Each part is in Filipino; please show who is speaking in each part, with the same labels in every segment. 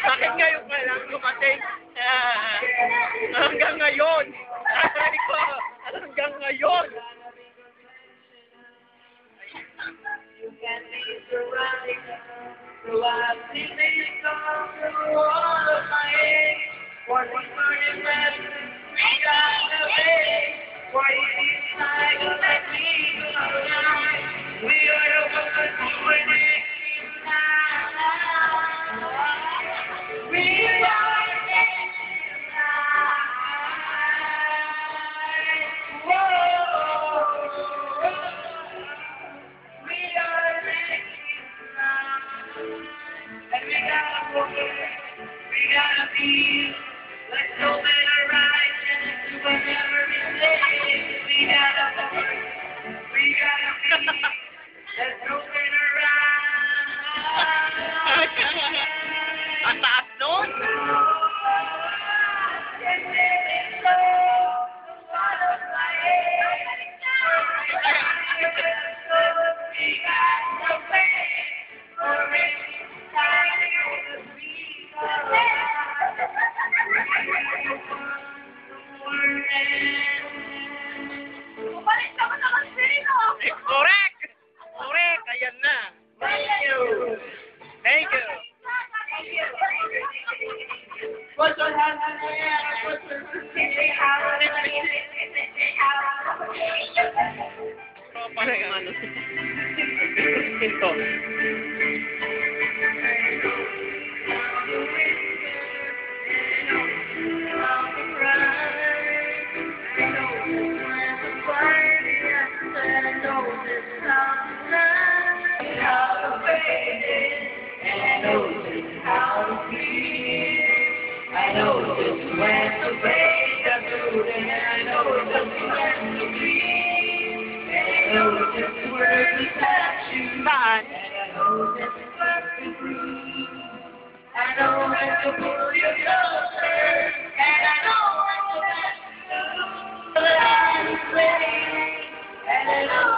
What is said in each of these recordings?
Speaker 1: Bakit ngayon ka lang dumating? Hanggang ngayon! Ay ko! Hanggang ngayon! You can be surrounding through our feelings through all of my hate. What we burning left, we got away. Why it's like let me alive? We are the ones who are making time. We are making time. Whoa. We are making time. And we gotta work, we gotta be. Let's go better right and do whatever it takes. We gotta work, we gotta be. Let's go better right. Ang taas nun? Correct! Correct! Ayan na! Thank you! Thank you! What's on hand? Parang yung ano? Ito. I know just when to pay the food, and I know just when to breathe, and I know just where to touch you, and I know just where to breathe. I know when to pull you closer, and I know when to let you go. I'm waiting, and I know.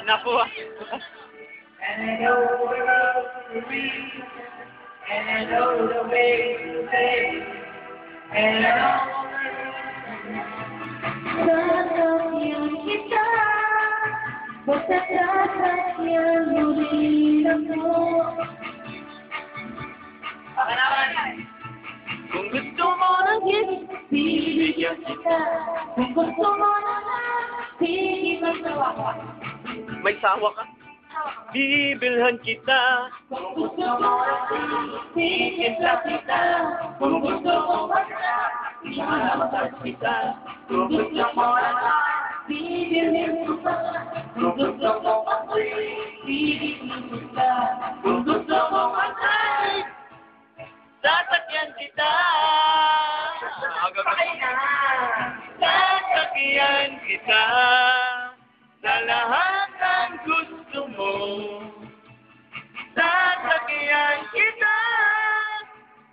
Speaker 1: Nakuha. And I know the road to reach, and I know the way to take, and I know
Speaker 2: Sasakyan kita, basta sasakyan mo rin ako.
Speaker 1: Kung gusto mo ng gift,
Speaker 2: Bibigyan kita, kung gusto mo naman, bibigyan kita.
Speaker 1: may sawa ka. Bibilhan kita.
Speaker 2: Kung gusto mo bibigyan kita. Kung gusto mo basta, ilalabas kita. Kung gusto mo bibigyan kita. Kung gusto mo bibigyan kita. Kung gusto mo basta,
Speaker 1: Sasakyan kita. Sasakyan kita. Sa lahat ng gusto mo. Sasakyan kita.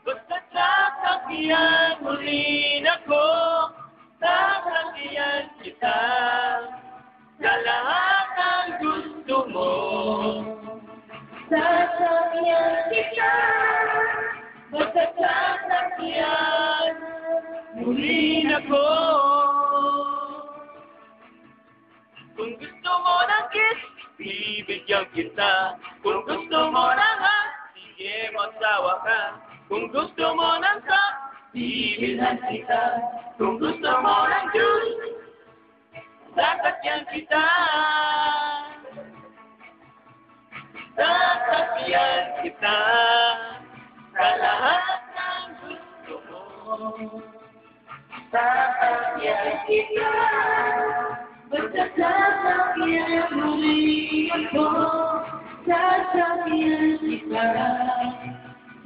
Speaker 1: Basta sasakyan mo rin ako. Sasakyan kita. Sa lahat ng gusto mo.
Speaker 2: sasakyan kita. Basta sasakyan
Speaker 1: mo rin ako. Kung gusto mo ng kiss, bibigyan kita. Kung gusto mo ng hug, sige magsawa ka. Kung gusto mo ng cup, bibilhan kita. Kung gusto mo ng juice, sasakyan kita. Sasakyan kita. Sa lahat ng gusto mo.
Speaker 2: sasakyan kita. Basta sasakyan mo rin ako. Sasakyan kita.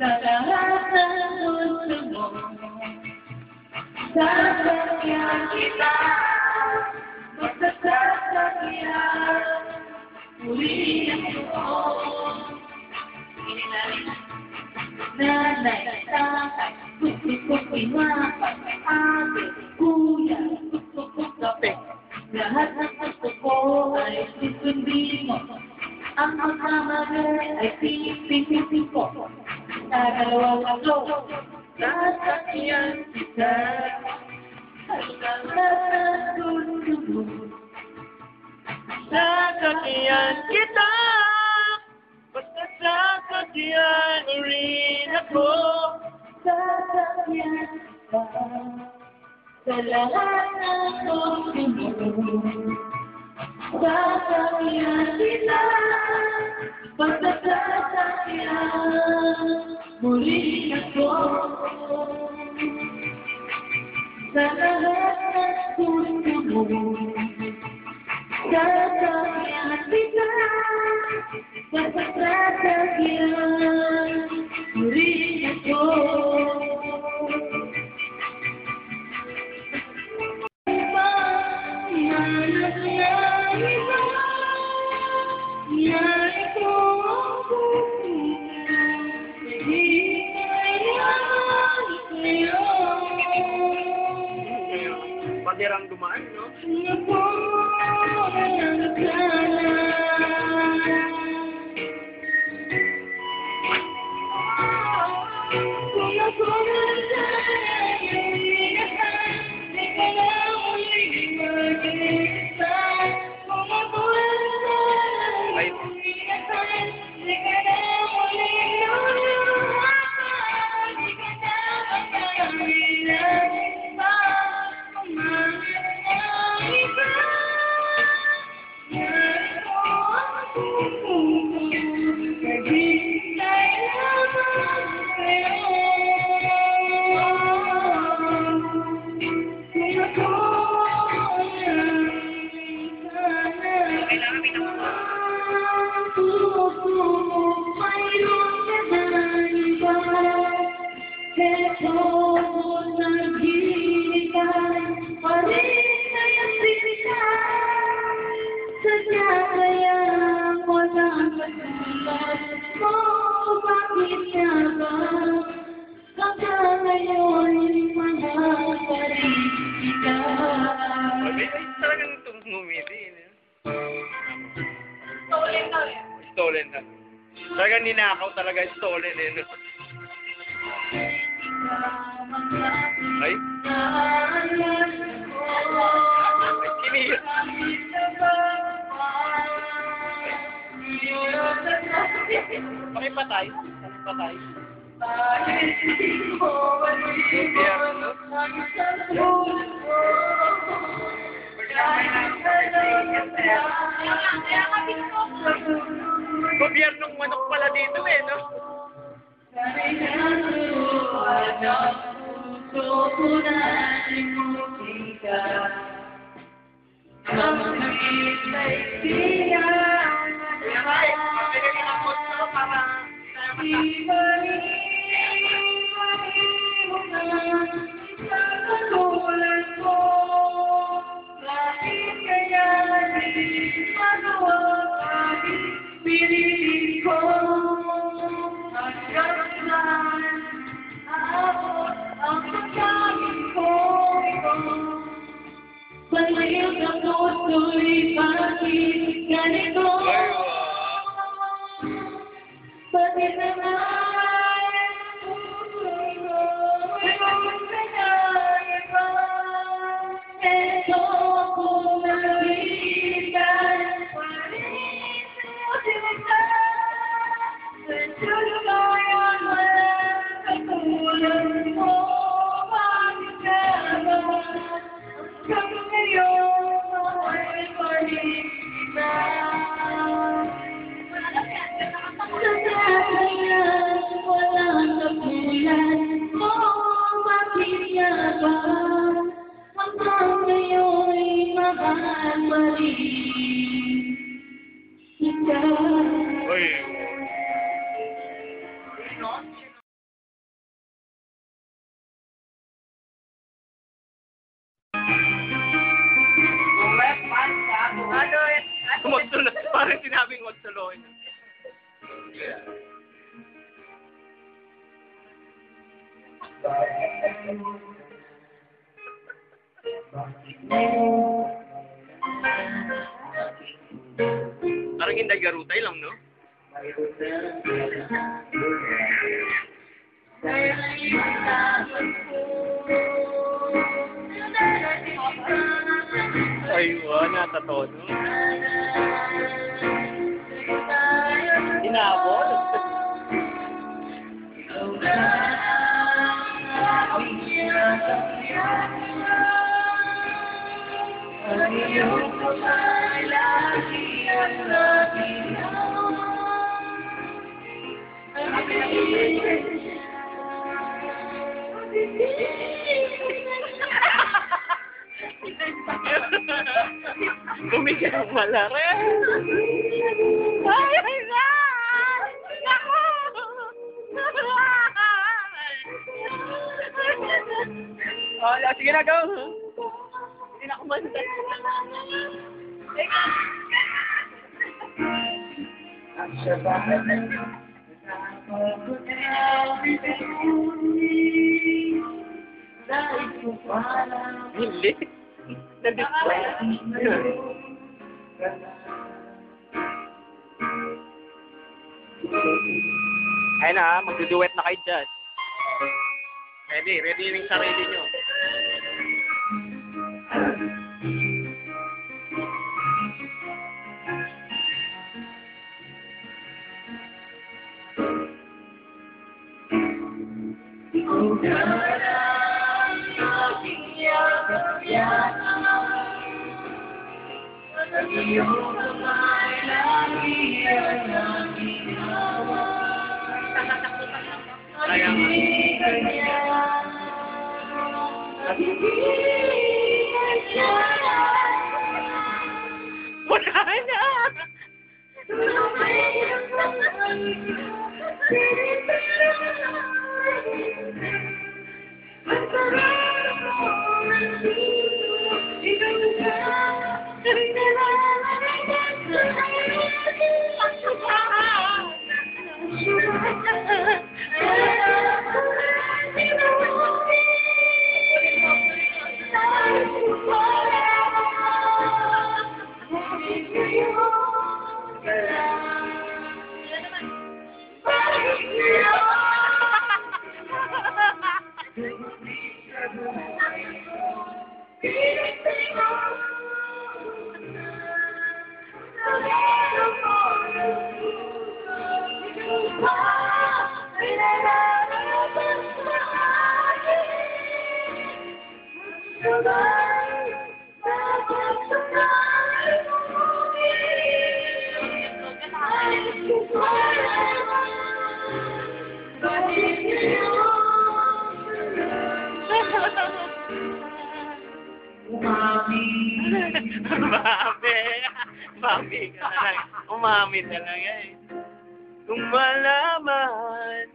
Speaker 2: sa lahat ng gusto mo. Sasakyan kita, basta sasakyan, uli ako. Nanay, tatay, gusto ko pinapay, ate, kuya, gusto ko kape. Lahat ng gusto ko ay susundin mo. Ang pagkamali ay pipipipin ko. Sa dalawang loob, sasakyan kita.
Speaker 1: Sasakyan kita, basta sasakyan rin ako.
Speaker 2: Sasakyan kita sa lahat ng gusto mo. Sasakyan kita, basta sasakyan muli ako. Sa lahat ng gusto mo. Sasakyan kita, basta sasakyan muli ako.
Speaker 1: Paderang dumaan, no? Talagang ngumiti. Stolen na. Talagang ninakaw talaga, stolen eh. No? Ay? Kiniya. Pakipatay. Pakipatay. Gobyernong manok pala dito eh, no?
Speaker 2: Pag-iyak ako tuloy bakit ganito? Bakit naman tuloy mo? Bakit kaya ba? Ito ako nabitan. Palit mo sila. Sa'yo kaya man katulad mo. Bakit ka ba? Hanggang ngayon ay palit na. Sasakyan, walang kapulan mo, bakit nga ba? Hanggang ngayon ay mahal pa rin ikaw.
Speaker 1: Oy. Ano yan?
Speaker 2: Huwag tuloy. Parang sinabing huwag tuloy. Parang hindi garutay lang, no? Ay, wala, tatono. Inabot. Bumigay ang malari. Ay, ay, ay! Naku! Oh, sige na, go! Hindi na kumanda. Hindi. Na-display. Ayun na, magduduet na kayo dyan. Ready yung sarili nyo. Wala na! Mami ka na lang. Umami talaga eh. Kung malaman,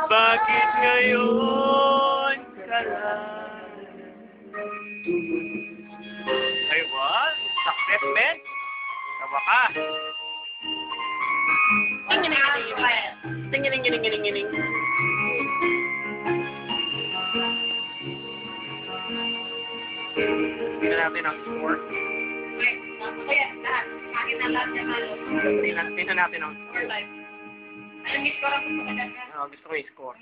Speaker 2: bakit ngayon ka lang? Ay, what? Success, man? Tawa ka. Ting-gining-gining-gining-gining. Tingnan natin ang score. Tingnan natin ang score. Gusto ko yung score.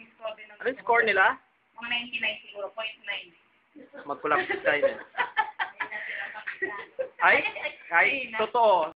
Speaker 2: Ano yung score nila?
Speaker 1: Mga 99 siguro, 0.9.
Speaker 2: Magkulap tayo. Ay, totoo.